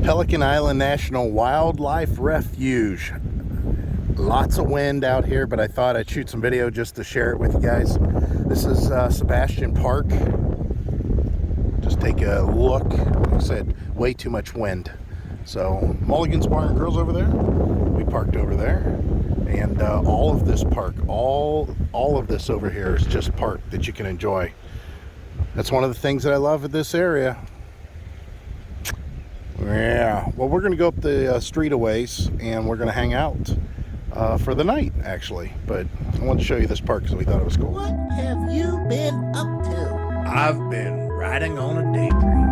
Pelican Island National Wildlife Refuge. Lots of wind out here, but I thought I'd shoot some video just to share it with you guys. This is Sebastian Park. Just take a look. Like I said, way too much wind. So Mulligan's Bar and Grill's over there. We parked over there. And all of this park, all of this over here is just park that you can enjoy. That's one of the things that I love at this area. Yeah, well, we're going to go up the street a ways, and we're going to hang out for the night, actually. But I wanted to show you this park because we thought it was cool. What have you been up to? I've been riding on a daydream.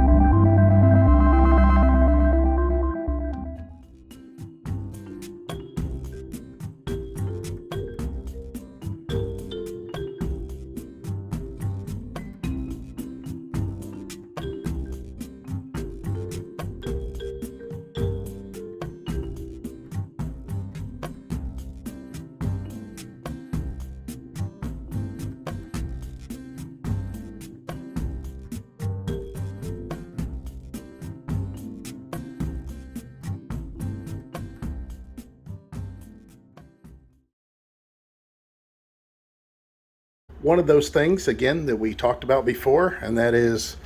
One of those things, again, that we talked about before, and that is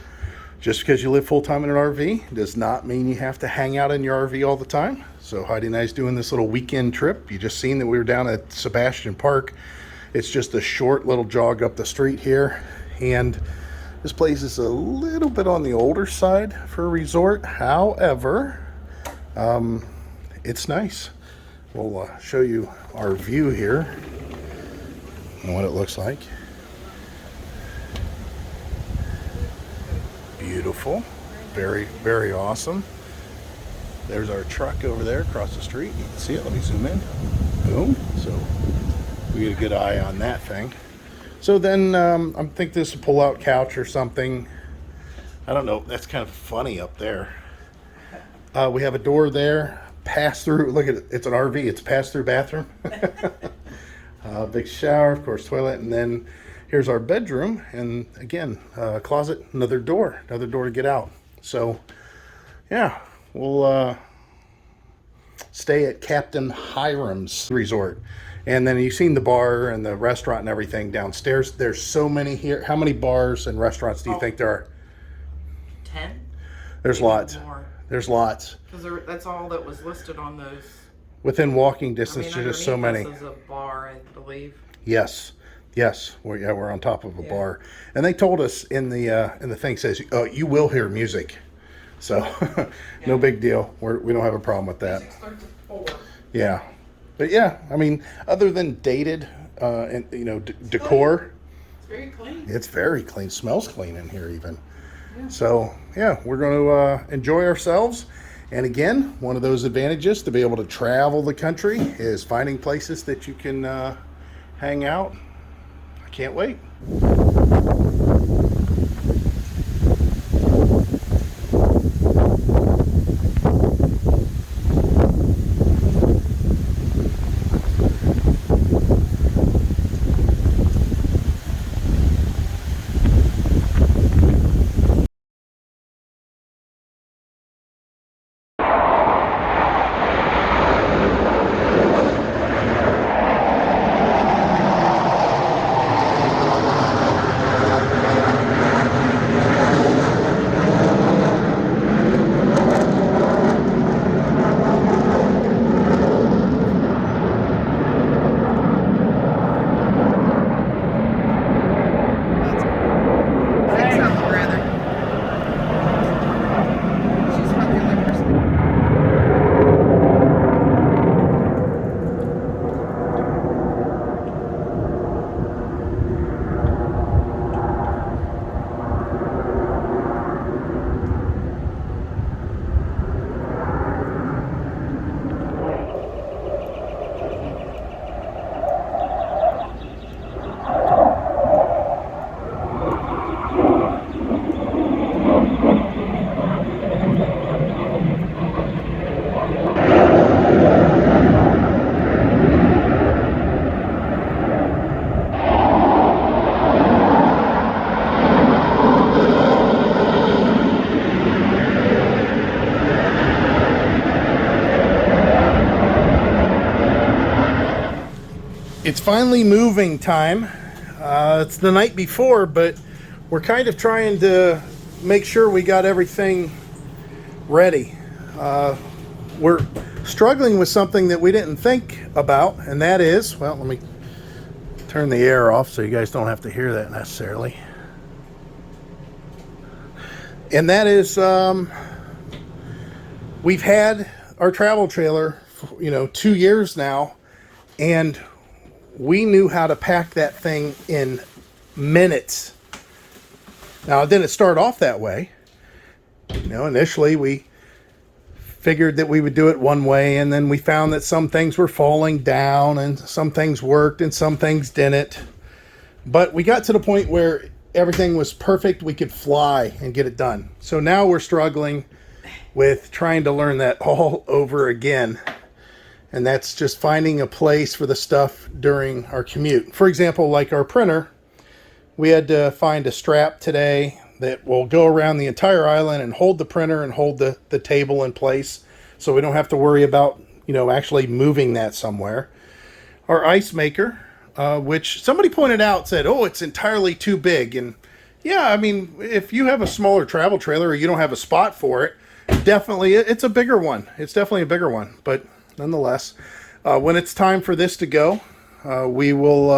just because you live full-time in an RV does not mean you have to hang out in your RV all the time. So Heidi and I's doing this little weekend trip. You just seen that we were down at Sebastian Park. It's just a short little jog up the street here, and this place is a little bit on the older side for a resort. However, it's nice. We'll show you our view here and what it looks like. Beautiful, very, very awesome. There's our truck over there across the street. You can see it. Let me zoom in. Boom. So we get a good eye on that thing. So then I think this is a pull-out couch or something. I don't know. That's kind of funny up there. We have a door there. Pass-through. Look at it. It's an RV. It's a pass-through bathroom. Big shower, of course, toilet, and then here's our bedroom, and again, closet, another door to get out. So yeah, we'll stay at Captain Hiram's resort, and then you've seen the bar and the restaurant and everything downstairs. There's so many here. How many bars and restaurants do you think there are? 10? There's Maybe lots. more. There's lots. Because that's all that was listed on those. Within walking distance, there's just so many. This is a bar, I believe. Yes, we're on top of a bar, and they told us in the thing says, oh, you will hear music, so no big deal. We don't have a problem with that. Music starts at 4. Yeah, but yeah, I mean, other than dated and decor, It's very clean. it's very clean. Smells clean in here even. Yeah. So yeah, we're going to enjoy ourselves. And again, one of those advantages to be able to travel the country is finding places that you can hang out. I can't wait. It's finally moving time. It's the night before, but we're kind of trying to make sure we got everything ready. We're struggling with something that we didn't think about, and that is, well, let me turn the air off so you guys don't have to hear that necessarily. And that is, we've had our travel trailer, 2 years now, and we knew how to pack that thing in minutes. Now, it didn't start off that way. Initially we figured that we would do it one way, and then we found that some things were falling down and some things worked and some things didn't. But we got to the point where everything was perfect. We could fly and get it done. So now we're struggling with trying to learn that all over again. And that's just finding a place for the stuff during our commute. For example, like our printer, we had to find a strap today that will go around the entire island and hold the printer and hold the table in place, so we don't have to worry about, actually moving that somewhere. Our ice maker, which somebody pointed out, said, oh, it's entirely too big. And yeah, I mean, if you have a smaller travel trailer or you don't have a spot for it, definitely it's a bigger one. It's definitely a bigger one. But nonetheless, when it's time for this to go, we will,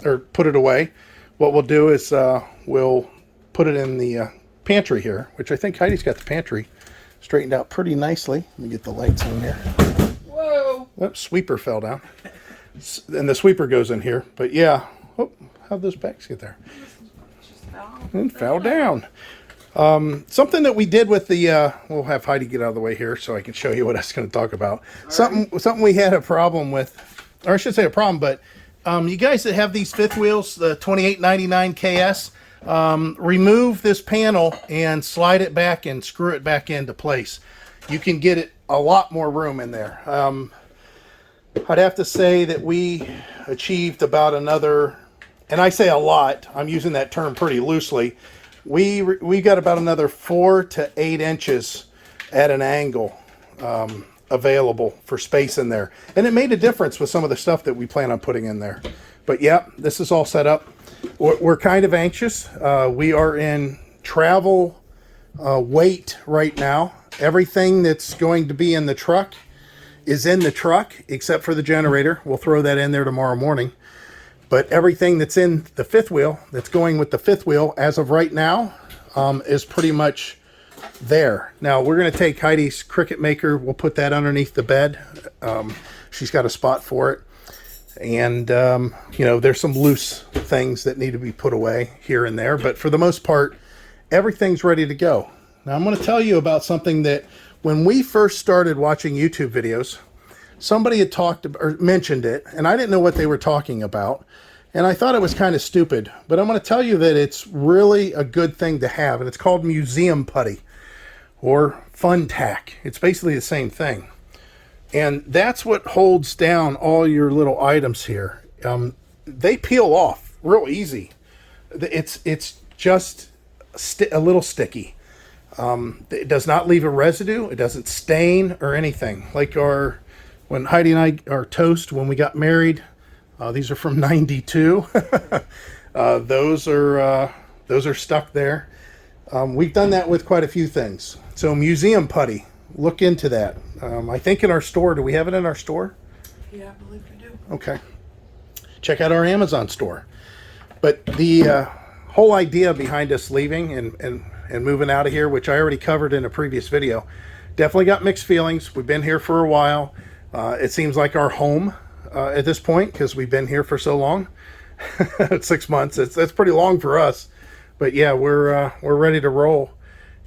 or put it away. What we'll do is we'll put it in the pantry here, which I think Heidi's got the pantry straightened out pretty nicely. Let me get the lights in here. Whoa! Oops, sweeper fell down. And the sweeper goes in here. But yeah, oh, how'd those bags get there? And fell down. Something that we did with the, we'll have Heidi get out of the way here so I can show you what I was going to talk about. Something we had a problem with, or I should say a problem, but you guys that have these fifth wheels, the 2899 KS, remove this panel and slide it back and screw it back into place. You can get it a lot more room in there. I'd have to say that we achieved about another, and I say a lot, I'm using that term pretty loosely, we got about another 4 to 8 inches at an angle available for space in there. And it made a difference with some of the stuff that we plan on putting in there. But yeah, this is all set up. We're kind of anxious. We are in travel wait right now. Everything that's going to be in the truck is in the truck except for the generator. We'll throw that in there tomorrow morning. But everything that's in the fifth wheel, that's going with the fifth wheel as of right now, is pretty much there. Now we're going to take Heidi's Cricut Maker. We'll put that underneath the bed. She's got a spot for it. And, there's some loose things that need to be put away here and there. But for the most part, everything's ready to go. Now I'm going to tell you about something that when we first started watching YouTube videos, somebody had talked or mentioned it, and I didn't know what they were talking about. And I thought it was kind of stupid, but I'm going to tell you that it's really a good thing to have. And it's called museum putty or fun tack. It's basically the same thing. And that's what holds down all your little items here. They peel off real easy. It's just a little sticky. It does not leave a residue. It doesn't stain or anything. Like when Heidi and I, our toast, when we got married, these are from '92. Those are stuck there. We've done that with quite a few things. So museum putty, look into that. I think in our store, do we have it in our store? Yeah, I believe we do. Okay. Check out our Amazon store. But the whole idea behind us leaving and moving out of here, which I already covered in a previous video, definitely got mixed feelings. We've been here for a while. It seems like our home at this point because we've been here for so long. 6 months. That's pretty long for us. But yeah, we're ready to roll,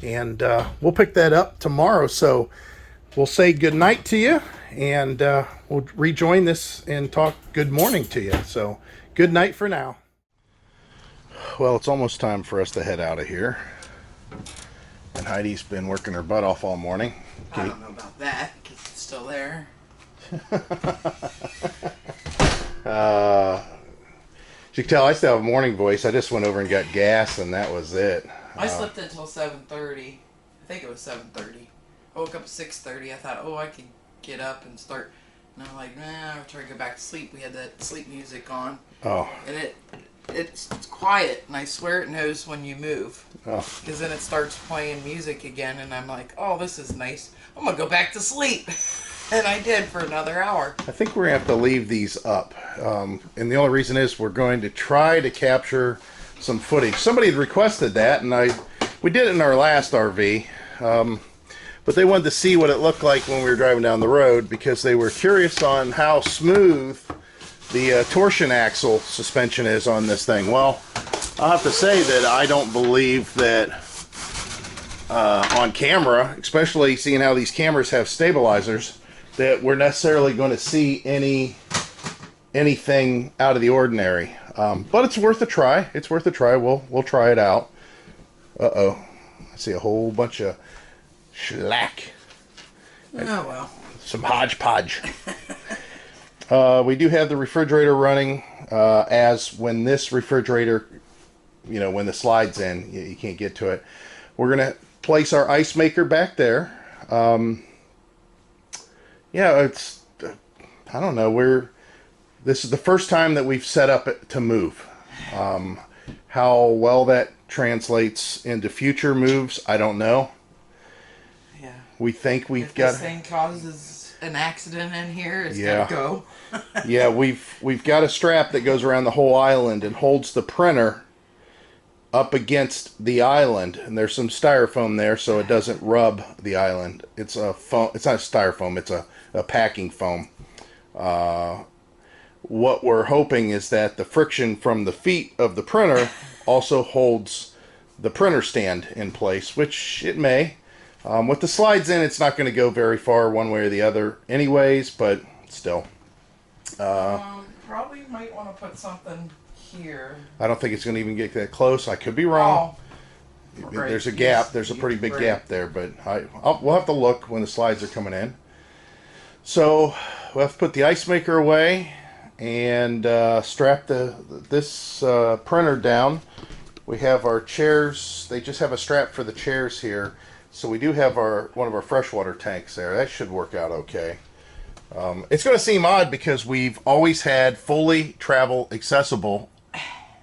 and we'll pick that up tomorrow. So we'll say good night to you, and we'll rejoin this and talk good morning to you. So good night for now. Well, it's almost time for us to head out of here. And Heidi's been working her butt off all morning. I don't know about that because it's still there. You can tell I still have a morning voice. I just went over and got gas, and that was it. I slept until 7:30. I think it was 7:30. I woke up at 6:30. I thought, oh, I could get up and start And I'm like, nah, I'm trying to go back to sleep. We had that sleep music on. Oh. And it's quiet, and I swear it knows when you move. Oh. Because then it starts playing music again, and I'm like, oh, this is nice. I'm going to go back to sleep. And I did for another hour. I think we're going to have to leave these up. And the only reason is we're going to try to capture some footage. Somebody had requested that, and we did it in our last RV. But they wanted to see what it looked like when we were driving down the road because they were curious on how smooth the torsion axle suspension is on this thing. Well, I'll have to say that I don't believe that on camera, especially seeing how these cameras have stabilizers, that we're necessarily going to see anything out of the ordinary. But it's worth a try. It's worth a try. We'll try it out. Uh-oh. I see a whole bunch of shellac. Oh, well. Some hodgepodge. We do have the refrigerator running as when this refrigerator, when the slide's in, you can't get to it. We're going to place our ice maker back there. Yeah, I don't know, this is the first time that we've set up it to move. How well that translates into future moves, I don't know. Yeah. We think If this thing causes an accident in here, it's Yeah. gotta go. Yeah, we've got a strap that goes around the whole island and holds the printer up against the island, and there's some styrofoam there so it doesn't rub the island. It's a foam. It's not styrofoam. It's a packing foam. What we're hoping is that the friction from the feet of the printer also holds the printer stand in place, which it may. With the slides in, it's not going to go very far one way or the other anyways, but still. Probably might want to put something here. I don't think it's going to even get that close. I could be wrong. Oh, There's a gap. There's a pretty big gap there, but we'll have to look when the slides are coming in. So we'll have to put the ice maker away and strap this printer down. We have our chairs. They just have a strap for the chairs here. So we do have one of our freshwater tanks there. That should work out okay. It's going to seem odd because we've always had fully travel accessible.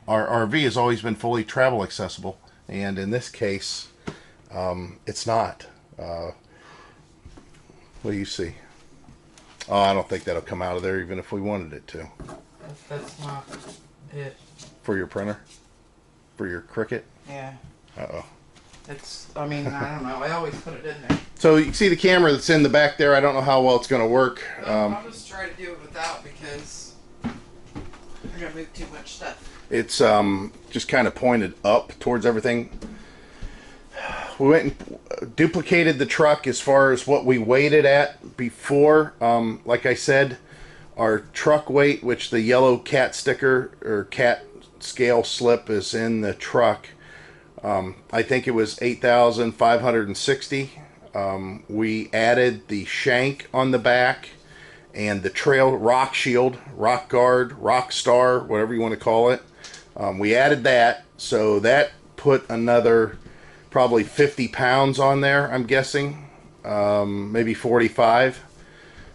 Our RV has always been fully travel accessible, and in this case, it's not. What do you see? Oh, I don't think that'll come out of there even if we wanted it to. That's not it. For your printer? For your Cricut? Yeah. Uh-oh. I don't know. I always put it in there. So you see the camera that's in the back there. I don't know how well it's going to work. I'll just try to do it without because I'm going to move too much stuff. It's just kind of pointed up towards everything. We went and duplicated the truck as far as what we weighed it at before. Like I said, our truck weight, which the yellow cat sticker or cat scale slip is in the truck, I think it was 8,560. We added the shank on the back and the trail rock shield, rock guard, rock star, whatever you want to call it. We added that, so that put another probably 50 pounds on there, I'm guessing, maybe 45.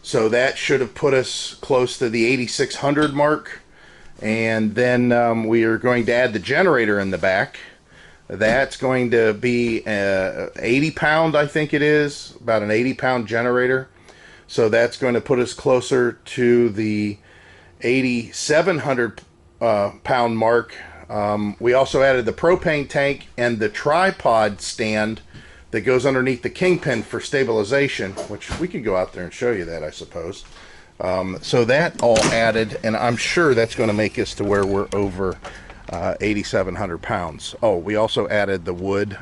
So that should have put us close to the 8,600 mark. And then we are going to add the generator in the back. That's going to be 80 pound, I think it is, about an 80 pound generator. So that's going to put us closer to the 8,700 pound mark. We also added the propane tank and the tripod stand that goes underneath the kingpin for stabilization, which we could go out there and show you that, I suppose. So that all added, and I'm sure that's going to make us to where we're over 8,700 pounds. Oh, we also added the wood.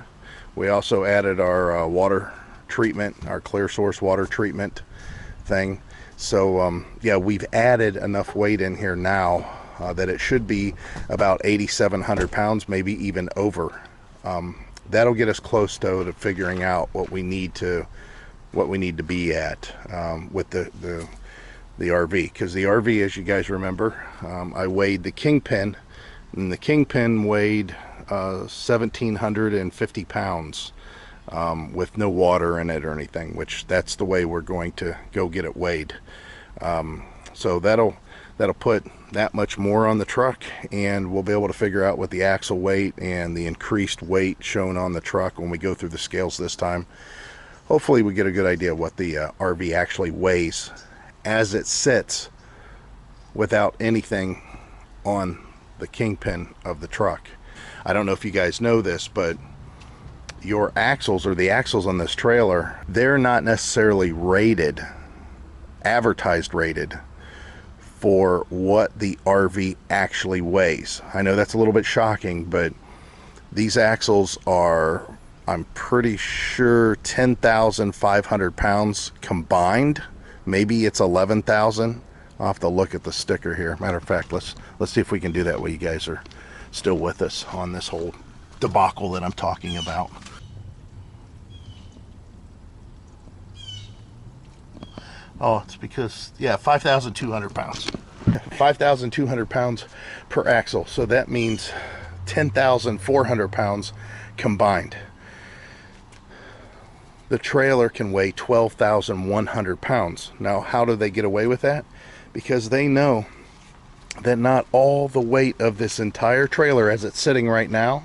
We also added our water treatment, our clear source water treatment thing. So yeah, we've added enough weight in here now that it should be about 8,700 pounds, maybe even over. That'll get us close though to figuring out what we need to be at with the RV, because the RV, as you guys remember, I weighed the kingpin, and the kingpin weighed 1,750 pounds with no water in it or anything, which that's the way we're going to go get it weighed. So that'll put that much more on the truck, and we'll be able to figure out what the axle weight and the increased weight shown on the truck when we go through the scales this time. Hopefully we get a good idea of what the RV actually weighs as it sits without anything on the kingpin of the truck. I don't know if you guys know this, but your axles, or the axles on this trailer, they're not necessarily rated, advertised rated, for what the RV actually weighs. I know that's a little bit shocking, but these axles are, I'm pretty sure, 10,500 pounds combined. Maybe it's 11,000. I'll have to look at the sticker here. Matter of fact, let's see if we can do that while you guys are still with us on this whole debacle that I'm talking about. Oh, it's because, yeah, 5,200 pounds. 5,200 pounds per axle. So that means 10,400 pounds combined. The trailer can weigh 12,100 pounds. Now, how do they get away with that? Because they know that not all the weight of this entire trailer as it's sitting right now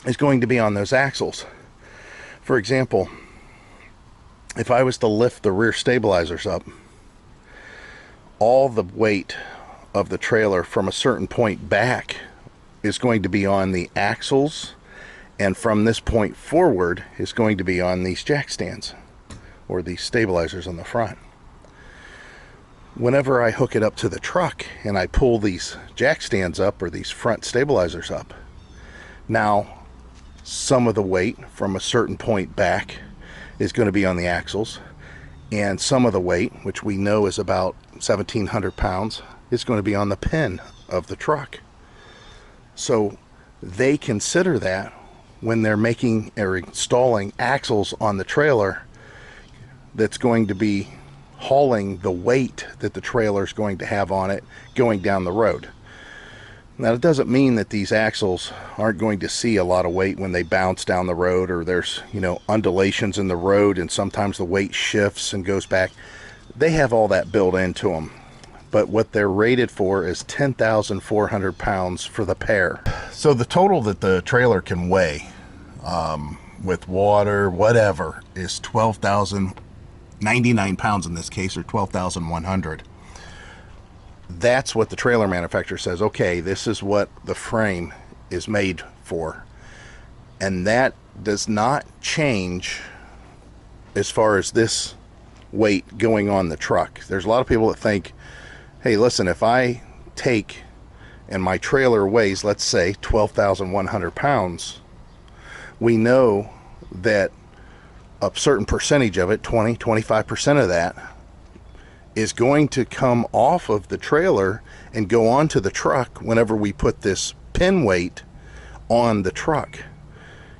is going to be on those axles. For example, if I was to lift the rear stabilizers up, all the weight of the trailer from a certain point back is going to be on the axles, and from this point forward is going to be on these jack stands, or these stabilizers on the front. Whenever I hook it up to the truck and I pull these jack stands up, or these front stabilizers up, now some of the weight from a certain point back is going to be on the axles, and some of the weight, which we know is about 1,700 pounds, is going to be on the pin of the truck. So they consider that when they're making or installing axles on the trailer that's going to be hauling the weight that the trailer is going to have on it going down the road. Now, it doesn't mean that these axles aren't going to see a lot of weight when they bounce down the road, or there's, you know, undulations in the road and sometimes the weight shifts and goes back. They have all that built into them. But what they're rated for is 10,400 pounds for the pair. So the total that the trailer can weigh with water, whatever, is 12,099 pounds in this case, or 12,100. That's what the trailer manufacturer says, okay, this is what the frame is made for. And that does not change as far as this weight going on the truck. There's a lot of people that think, hey, listen, if I take and my trailer weighs, let's say, 12,100 pounds, we know that a certain percentage of it, 25% of that, is going to come off of the trailer and go onto the truck whenever we put this pin weight on the truck.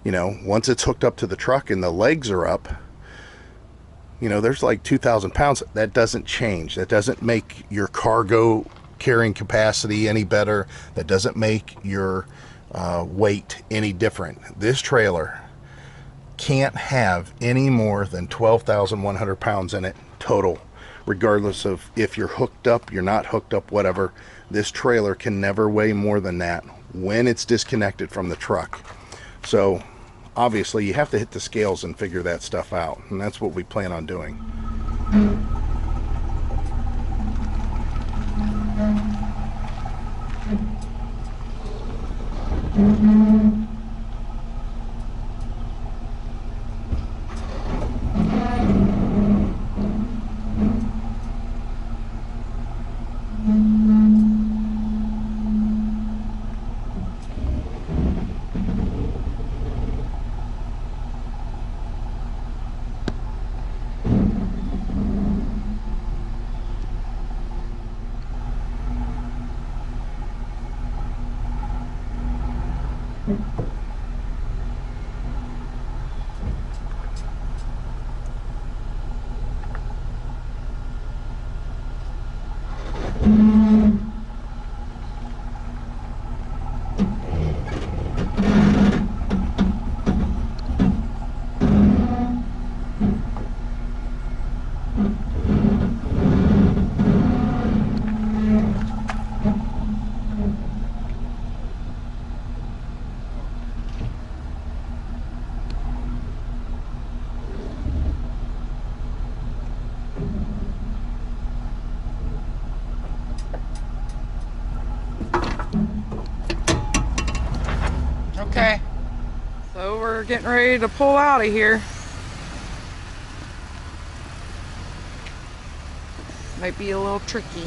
You know, once it's hooked up to the truck and the legs are up, you know, there's like 2,000 pounds. That doesn't change. That doesn't make your cargo carrying capacity any better. That doesn't make your weight any different. This trailer can't have any more than 12,100 pounds in it total, regardless of if you're hooked up, you're not hooked up, whatever. This trailer can never weigh more than that when it's disconnected from the truck. So obviously you have to hit the scales and figure that stuff out, and that's what we plan on doing. getting ready to pull out of here. Might be a little tricky.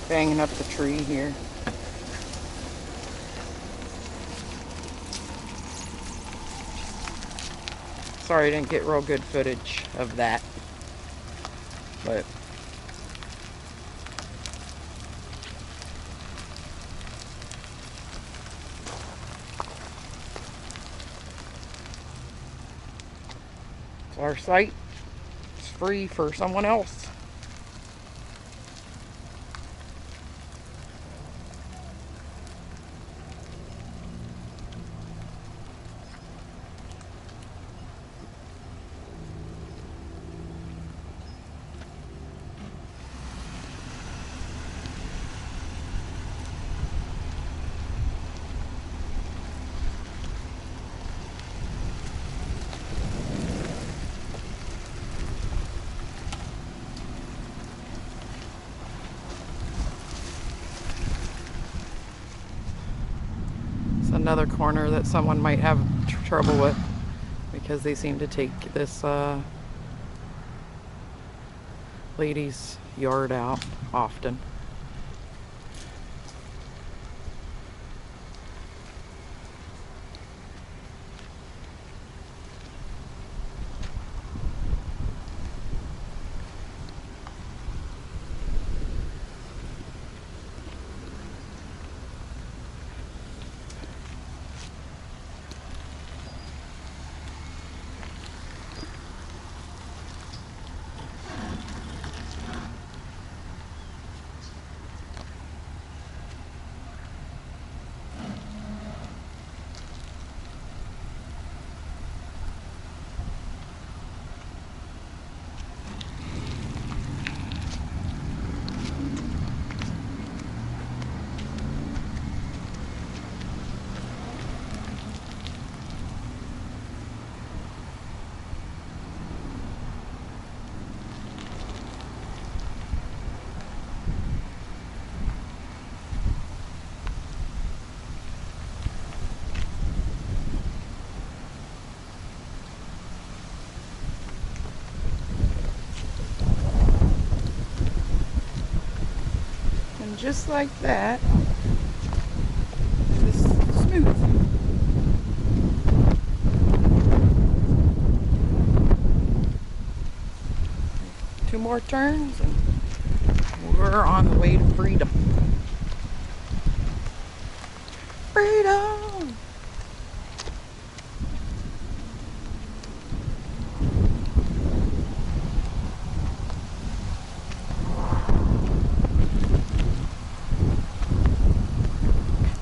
Banging up the tree here. Sorry I didn't get real good footage of that, but it's our site. It's free for someone else. Another corner that someone might have trouble with because they seem to take this lady's yard out often. Just like that, it's smooth. Two more turns and we're on the way to freedom. Freedom!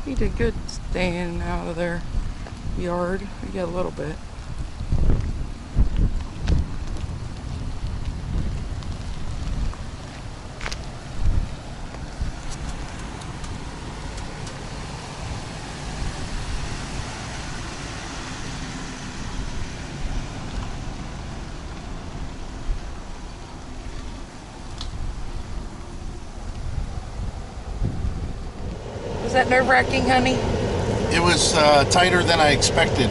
He did good staying out of their yard. We get a little bit. Was that nerve-wracking, honey? It was tighter than I expected.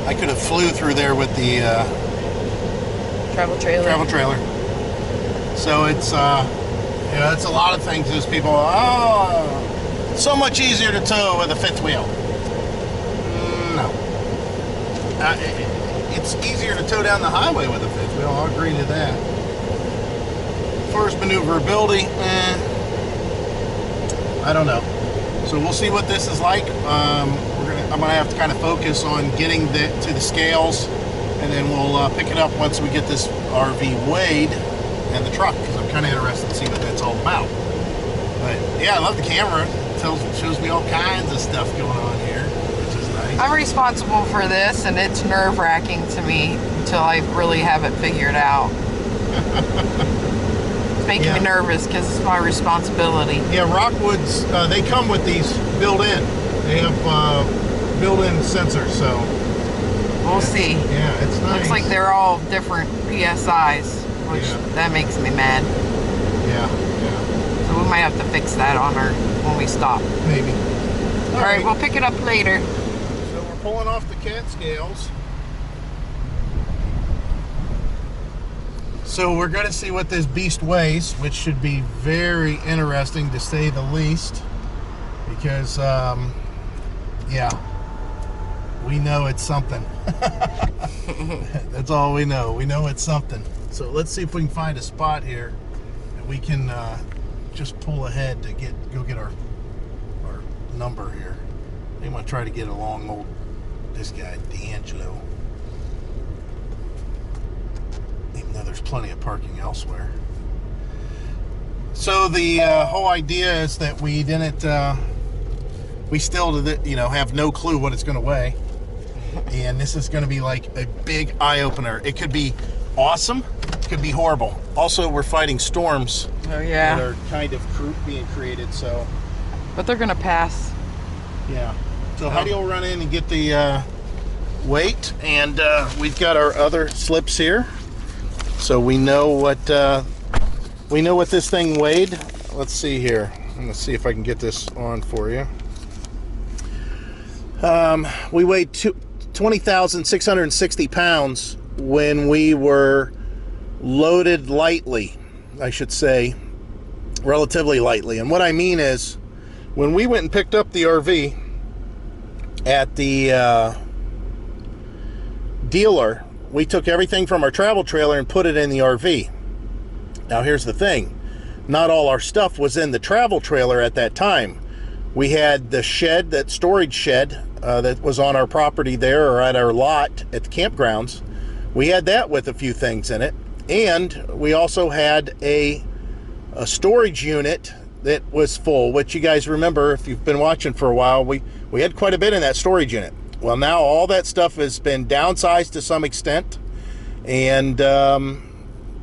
I could have flew through there with the Travel trailer. So it's it's a lot of things. There's people, so much easier to tow with a fifth wheel. No. It's easier to tow down the highway with a fifth wheel. I'll agree to that. As far as maneuverability, I don't know. So we'll see what this is like. I'm gonna have to kind of focus on getting to the scales, and then we'll pick it up once we get this RV weighed and the truck, because I'm kind of interested to see what that's all about. But yeah, I love the camera. It shows me all kinds of stuff going on here, which is nice. I'm responsible for this, and it's nerve-wracking to me until I really have it figured out. It's making me nervous because it's my responsibility. Yeah, Rockwoods, they come with these built-in. They have built-in sensors, so we'll see. Yeah, it's nice. Looks like they're all different PSIs, which that makes me mad. Yeah. So we might have to fix that on her when we stop. Maybe. All right, we'll pick it up later. So we're pulling off the cat scales. So we're going to see what this beast weighs, which should be very interesting to say the least, because yeah, we know it's something. That's all we know. We know it's something. So let's see if we can find a spot here that we can just pull ahead to go get our number here. I'm gonna try to get along this guy D'Angelo, even though there's plenty of parking elsewhere. So the whole idea is that we didn't, we still, have no clue what it's going to weigh, and this is going to be like a big eye opener. It could be awesome, it could be horrible. Also, we're fighting storms. Oh yeah. That are kind of being created. So. But they're gonna pass. Yeah. So Heidi will run in and get the weight, and we've got our other slips here, so we know what this thing weighed. Let's see here. Let's see if I can get this on for you. We weighed 20,660 pounds when we were loaded lightly, I should say, relatively lightly. And what I mean is, when we went and picked up the RV at the dealer, we took everything from our travel trailer and put it in the RV. Now here's the thing, not all our stuff was in the travel trailer at that time. We had the shed, that storage shed that was on our property there, or at our lot at the campgrounds. We had that with a few things in it, and we also had a storage unit that was full, which you guys remember if you've been watching for a while, we had quite a bit in that storage unit. Well, now all that stuff has been downsized to some extent and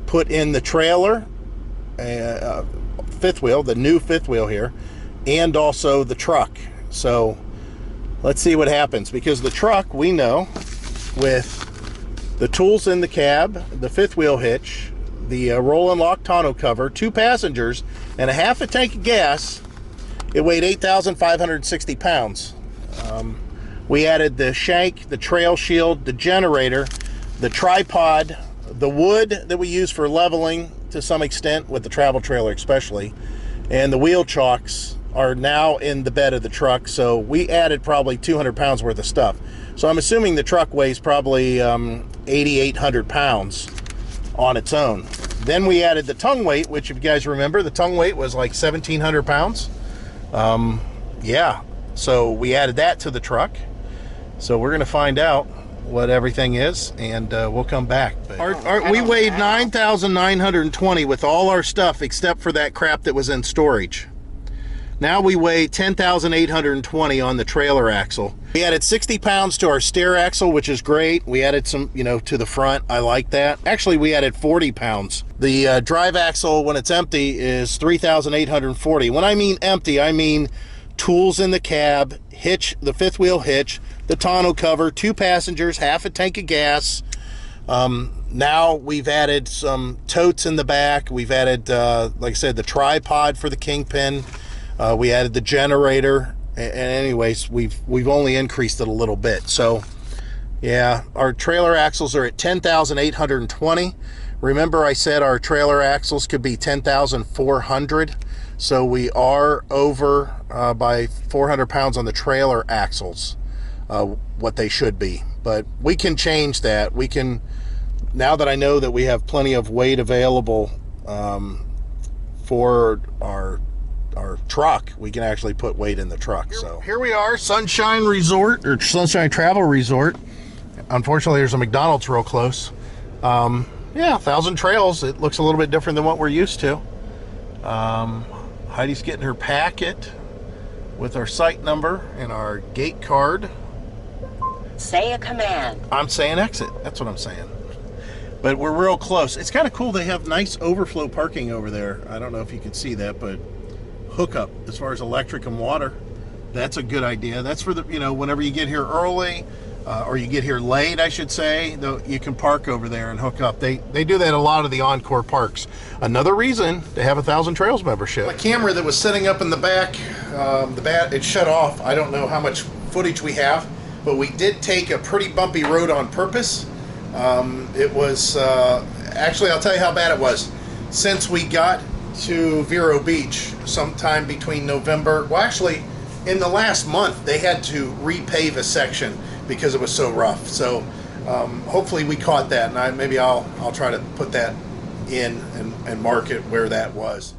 put in the trailer, fifth wheel, the new fifth wheel here, and also the truck. So let's see what happens, because the truck, we know, with the tools in the cab, the fifth wheel hitch, the Rollin lock tonneau cover, 2 passengers, and a half a tank of gas, it weighed 8,560 pounds. We added the shank, the trail shield, the generator, the tripod, the wood that we use for leveling to some extent with the travel trailer especially, and the wheel chocks are now in the bed of the truck. So we added probably 200 pounds worth of stuff. So I'm assuming the truck weighs probably 8,800 pounds on its own. Then we added the tongue weight, which if you guys remember, the tongue weight was like 1,700 pounds. Yeah, so we added that to the truck. So we're gonna find out what everything is, and we'll come back. But we weighed 9,920 with all our stuff except for that crap that was in storage. Now we weigh 10,820 on the trailer axle. We added 60 pounds to our steer axle, which is great. We added some, to the front. I like that. Actually, we added 40 pounds. The drive axle, when it's empty, is 3,840. When I mean empty, I mean tools in the cab, hitch, the fifth wheel hitch, the tonneau cover, 2 passengers, half a tank of gas. Now we've added some totes in the back. We've added, like I said, the tripod for the Kingpin. We added the generator, and anyways, we've only increased it a little bit. So yeah, our trailer axles are at 10,820. Remember I said our trailer axles could be 10,400. So we are over by 400 pounds on the trailer axles, what they should be. But we can change that. We can, now that I know that we have plenty of weight available for our our truck, we can actually put weight in the truck. So here we are, Sunshine Resort, or Sunshine Travel Resort. Unfortunately, there's a McDonald's real close. Yeah, 1,000 Trails. It looks a little bit different than what we're used to. Heidi's getting her packet with our site number and our gate card. Say a command. I'm saying exit. That's what I'm saying. But we're real close. It's kind of cool. They have nice overflow parking over there. I don't know if you can see that, but hookup as far as electric and water. That's a good idea. That's for the, you know, whenever you get here early, or you get here late, I should say, though, you can park over there and hook up. They do that at a lot of the Encore parks. Another reason to have a 1,000 Trails membership. My camera that was sitting up in the back, it shut off. I don't know how much footage we have, but we did take a pretty bumpy road on purpose. It was, actually, I'll tell you how bad it was. Since we got to Vero Beach sometime between November, well, actually, in the last month, they had to repave a section because it was so rough. So hopefully we caught that, and maybe I'll try to put that in and mark it where that was.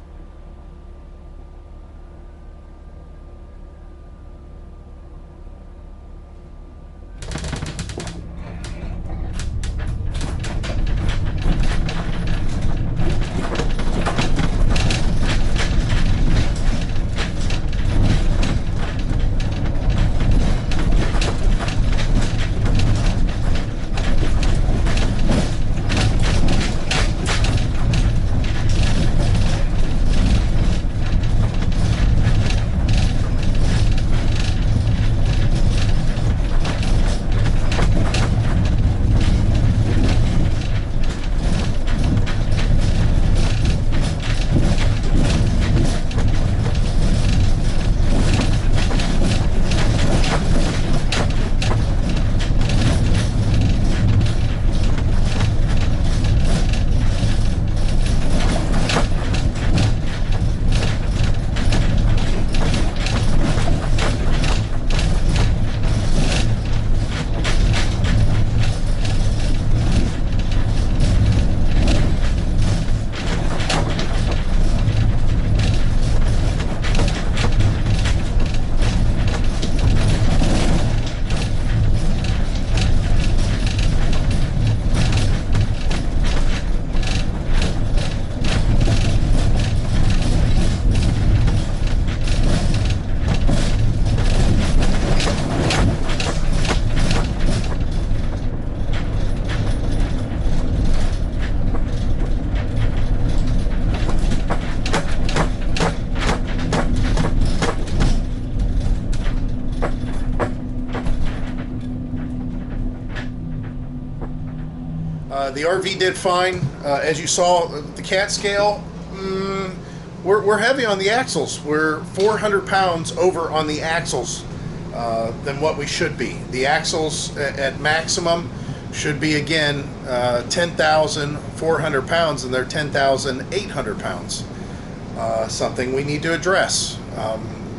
The RV did fine. As you saw, the cat scale, we're heavy on the axles. We're 400 pounds over on the axles than what we should be. The axles at maximum should be, again, 10,400 pounds, and they're 10,800 pounds. Something we need to address.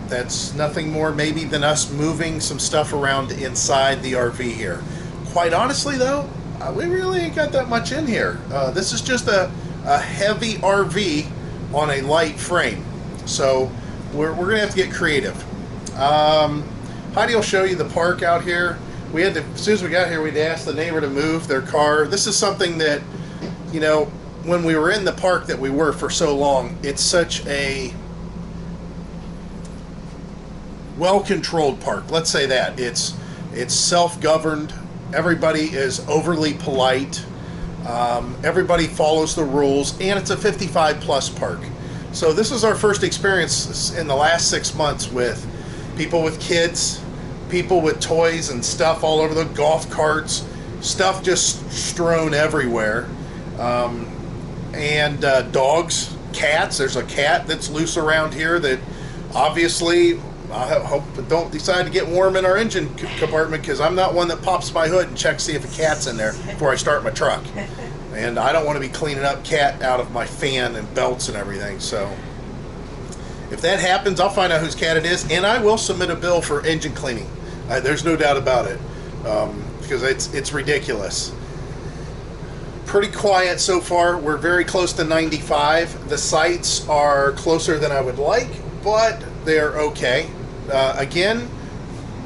That's nothing more maybe than us moving some stuff around inside the RV here. Quite honestly, though, we really ain't got that much in here. This is just a heavy RV on a light frame. So we're going to have to get creative. Heidi will show you the park out here. We had to, as soon as we got here, we'd asked the neighbor to move their car. This is something that, you know, when we were in the park that we were for so long, it's such a well-controlled park. Let's say that. It's self-governed. Everybody is overly polite. Everybody follows the rules, and it's a 55-plus park. So this is our first experience in the last 6 months with people with kids, people with toys and stuff all over the golf carts, stuff just strewn everywhere, and dogs, cats. There's a cat that's loose around here that obviously, I hope don't decide to get warm in our engine compartment, because I'm not one that pops my hood and checks see if a cat's in there before I start my truck. And I don't want to be cleaning up cat out of my fan and belts and everything. So if that happens, I'll find out whose cat it is, and I will submit a bill for engine cleaning. There's no doubt about it, because it's ridiculous. Pretty quiet so far. We're very close to 95. The sights are closer than I would like, but they're okay. Again,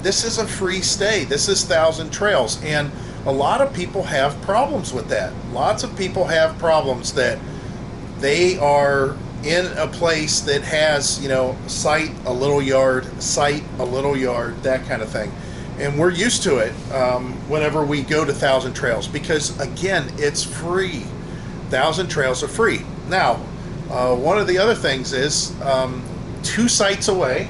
this is a free stay. This is Thousand Trails, and a lot of people have problems with that. Lots of people have problems that they are in a place that has, you know, site, a little yard, site, a little yard, that kind of thing. And we're used to it whenever we go to Thousand Trails because, again, it's free. Thousand Trails are free. Now, one of the other things is 2 sites away.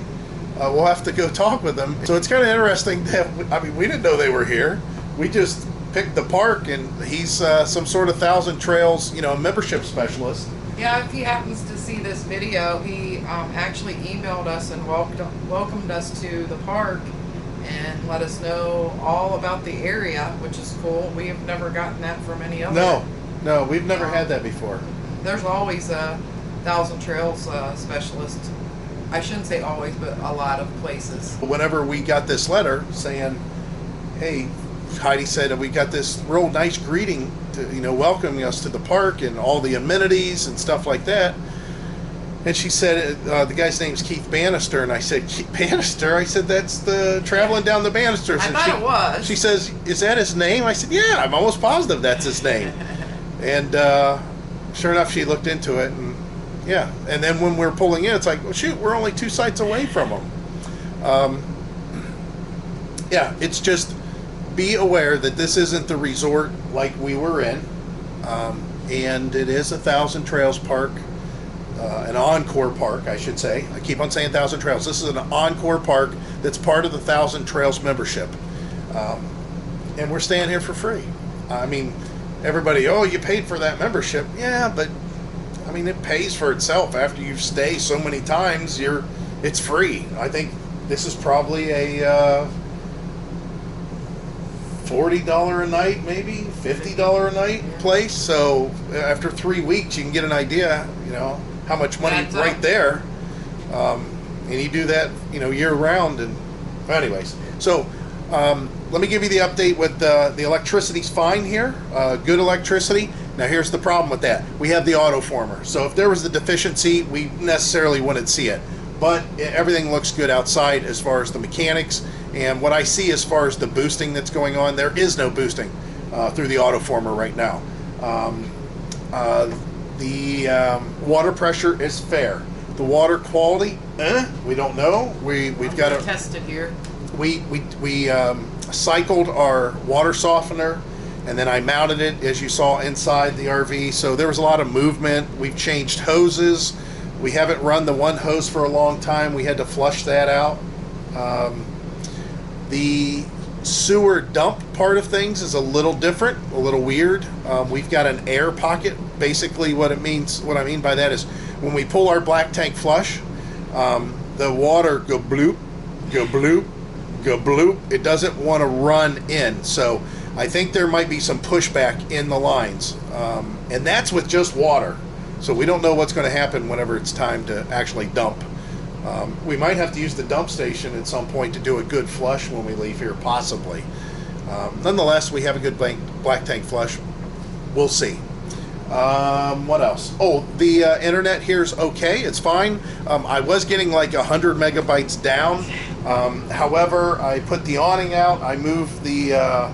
We'll have to go talk with them. So it's kind of interesting that, I mean, we didn't know they were here. We just picked the park, and he's some sort of Thousand Trails, you know, membership specialist. Yeah, if he happens to see this video, he actually emailed us and welcomed us to the park and let us know all about the area, which is cool. We have never gotten that from any other. No, we've never had that before. There's always a Thousand Trails specialist. I shouldn't say always, but a lot of places. Whenever we got this letter saying, hey, Heidi said we got this real nice greeting to, you know, welcoming us to the park and all the amenities and stuff like that. And she said, the guy's name's Keith Bannister. And I said, Keith Bannister? I said, that's the traveling down the Bannisters. I thought it was. She says, is that his name? I said, yeah, I'm almost positive that's his name. And sure enough, she looked into it. And yeah. And then when we're pulling in, it's like, well, shoot, we're only 2 sites away from them. Yeah, it's just be aware that this isn't the resort like we were in. And it is a Thousand Trails park. An encore park, I should say. I keep on saying Thousand Trails. This is an encore park that's part of the Thousand Trails membership. And we're staying here for free. I mean, everybody, oh, you paid for that membership. Yeah, but I mean, it pays for itself. After you stay so many times, it's free. I think this is probably a $40 a night, maybe $50 a night place. So after 3 weeks, you can get an idea, you know, how much money right there. And you do that, you know, year round. And anyways, so let me give you the update with the electricity's fine here. Good electricity. Now here's the problem with that. We have the autoformer. So if there was a deficiency, we necessarily wouldn't see it. But everything looks good outside as far as the mechanics. And what I see as far as the boosting that's going on, there is no boosting through the autoformer right now. The water pressure is fair. The water quality, we don't know. We've got to test it here. We cycled our water softener, and then I mounted it, as you saw, inside the RV. So there was a lot of movement. We've changed hoses. We haven't run the one hose for a long time. We had to flush that out. The sewer dump part of things is a little different, a little weird. We've got an air pocket. Basically what I mean by that is when we pull our black tank flush, the water go bloop, go bloop, go bloop. It doesn't want to run in. So I think there might be some pushback in the lines. And that's with just water. So we don't know what's going to happen whenever it's time to actually dump. We might have to use the dump station at some point to do a good flush when we leave here, possibly. Nonetheless, we have a good black tank flush. We'll see. What else? Oh, the internet here's okay. It's fine. I was getting like 100 megabytes down. However, I put the awning out. I moved the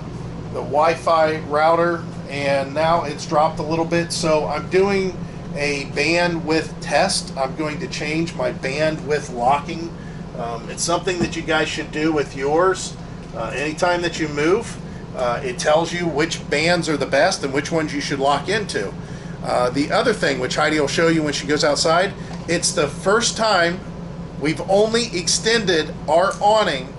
Wi-Fi router, and now it's dropped a little bit. So I'm doing a bandwidth test. I'm going to change my bandwidth locking. It's something that you guys should do with yours. Anytime that you move, it tells you which bands are the best and which ones you should lock into. The other thing, which Heidi will show you when she goes outside, it's the first time we've only extended our awning,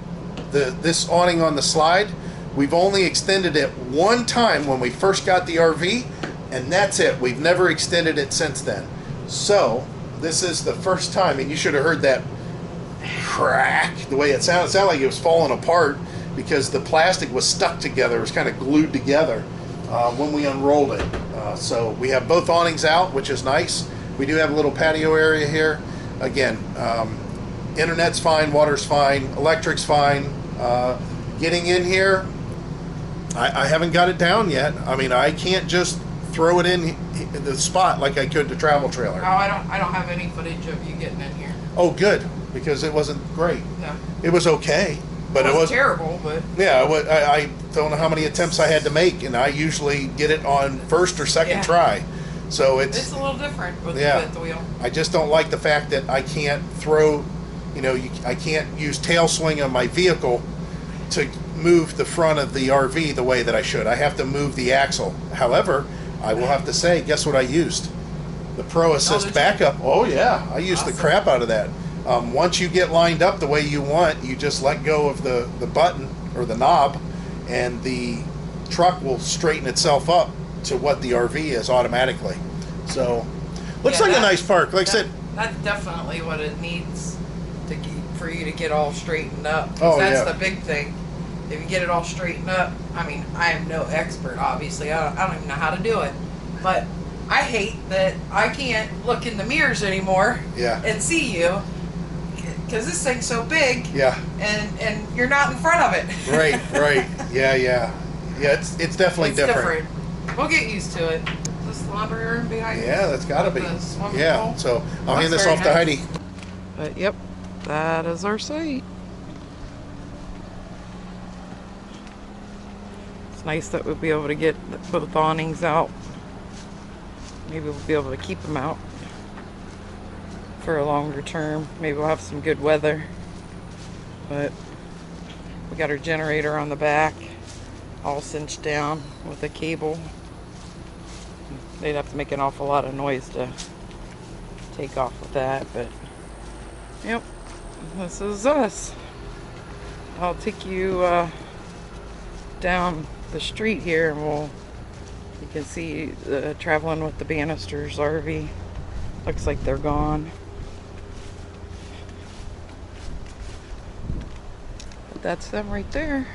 this awning on the slide, we've only extended it one time when we first got the RV, and that's it. We've never extended it since then. So this is the first time, and you should have heard that crack, the way it sounded. It sounded like it was falling apart because the plastic was stuck together. It was kind of glued together when we unrolled it. So we have both awnings out, which is nice. We do have a little patio area here. Again, internet's fine, water's fine, electric's fine. Getting in here, I haven't got it down yet. I mean, I can't just throw it in the spot like I could the travel trailer. Oh, I don't have any footage of you getting in here. Oh, good, because it wasn't great. Yeah. It was okay, but It it was was terrible, but Yeah, I don't know how many attempts I had to make, and I usually get it on first or second Yeah. try. So it's a little different with Yeah. the fifth wheel. I just don't like the fact that I can't throw, I can't use tail swing on my vehicle to move the front of the RV the way that I should. I have to move the axle. However, I will have to say, guess what I used? The Pro Assist did you? backup. Oh yeah, I used the Awesome. crap out of that. Once you get lined up the way you want, you just let go of the button or the knob, and the truck will straighten itself up to what the RV is automatically. So, looks Yeah, like a that- nice park. Like I said, That's definitely what it needs for you to get all straightened up. 'Cause Oh, that's yeah. the big thing. If you get it all straightened up, I mean, I am no expert, obviously. I don't even know how to do it. But I hate that I can't look in the mirrors anymore Yeah. and see you, because this thing's so big, yeah, and you're not in front of it. right, yeah. It's definitely It's different. We'll get used to it. Is this the laundry room behind you? Yeah, that's got to With be. the swimming Yeah. pool? So I'll hand That's this off to very Heidi. nice. But yep, that is our site. It's nice that we'll be able to get both awnings out. Maybe we'll be able to keep them out for a longer term. Maybe we'll have some good weather. But we got our generator on the back, all cinched down with a cable. They'd have to make an awful lot of noise to take off with that, but yep, this is us. I'll take you down the street here, and you can see traveling with the Bannisters RV. Looks like they're gone. But that's them right there.